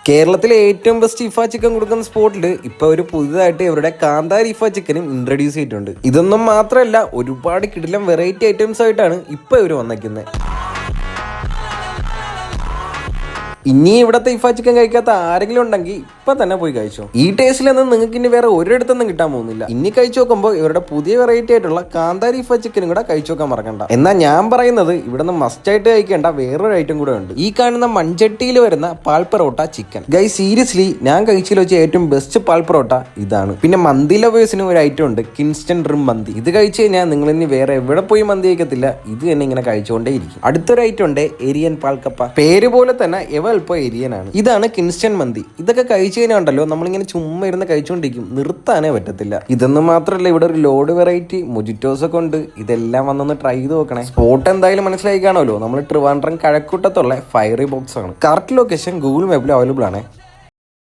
കേരളത്തിലെ ഏറ്റവും best ഇഫ chicken കൊടുക്കുന്ന സ്പോട്ടിൽ ഇപ്പൊ ഒരു പുതുതായിട്ട് ഇവരുടെ കാന്താരി ഇഫ ചിക്കനും ഇൻട്രൊഡ്യൂസ് ചെയ്തിട്ടുണ്ട്. ഇതൊന്നും മാത്രമല്ല, ഒരുപാട് കിടിലം വെറൈറ്റി ഐറ്റംസ് ആയിട്ടാണ് ഇപ്പൊ ഇവർ വന്നേക്കുന്നത്. ഇനി ഇവിടത്തെ ഇഫ ചിക്കൻ കഴിക്കാത്ത ആരെങ്കിലും ഉണ്ടെങ്കിൽ ഇപ്പൊ തന്നെ പോയി കഴിച്ചോ. ഈ ടേസ്റ്റിലൊന്നും നിങ്ങൾക്ക് ഇനി വേറെ ഒരിടത്തൊന്നും കിട്ടാൻ പോകുന്നില്ല. ഇനി കഴിച്ചു നോക്കുമ്പോൾ ഇവരുടെ പുതിയ വെറൈറ്റി ആയിട്ടുള്ള കാന്താരി ഇഫ ചിക്കനും കൂടെ കഴിച്ചു നോക്കാൻ മറക്കണ്ട. എന്നാൽ ഞാൻ പറയുന്നത് ഇവിടുന്ന് മസ്റ്റ് ആയിട്ട് കഴിക്കേണ്ട വേറൊരു ഐറ്റം കൂടെ ഉണ്ട്. ഈ കാണുന്ന മൺചട്ടിയിൽ വരുന്ന പാൽ പൊറോട്ട ചിക്കൻ. ഗൈ സീരിയസ്ലി ഞാൻ കഴിച്ചതിൽ വെച്ച ഏറ്റവും ബെസ്റ്റ് പാൽ പൊറോട്ട ഇതാണ്. പിന്നെ മന്തി ലവേഴ്സിനും ഒരു ഐറ്റം ഉണ്ട്, കിൻസ്റ്റൺ റിം മന്തി. ഇത് കഴിച്ചു കഴിഞ്ഞാൽ നിങ്ങൾ ഇനി വേറെ എവിടെ പോയി മന്തി കഴിക്കത്തില്ല, ഇത് തന്നെ ഇങ്ങനെ കഴിച്ചുകൊണ്ടേ ഇരിക്കും. അടുത്തൊരു ഐറ്റം ഉണ്ട്, എരിയൻ പാൽക്കപ്പ. പേര് പോലെ തന്നെ ഇപ്പൊ എരിയനാണ്. ഇതാണ് കിൻസ്റ്റൺ മന്തി. ഇതൊക്കെ കഴിച്ചു കഴിഞ്ഞാൽ ഉണ്ടല്ലോ, നമ്മളിങ്ങനെ ചുമ്മാ ഇരുന്ന് കഴിച്ചുകൊണ്ടിരിക്കും, നിർത്താനേ പറ്റത്തില്ല. ഇതൊന്നും മാത്രമല്ല, ഇവിടെ ഒരു ലോഡ് വെറൈറ്റി മൊജിറ്റോസ് ഒക്കെ ഉണ്ട്. ഇതെല്ലാം വന്നൊന്ന് ട്രൈ ചെയ്ത് നോക്കണേ. സ്പോട്ട് എന്തായാലും മനസ്സിലായി കാണുമല്ലോ, നമ്മൾ ട്രിവാൻഡ്രം കഴക്കൂട്ടത്തുള്ള ഫയറി ബോക്സ് ആണ്. കറക്റ്റ് ലൊക്കേഷൻ ഗൂഗിൾ മാപ്പിൽ അവൈലബിൾ ആണ്.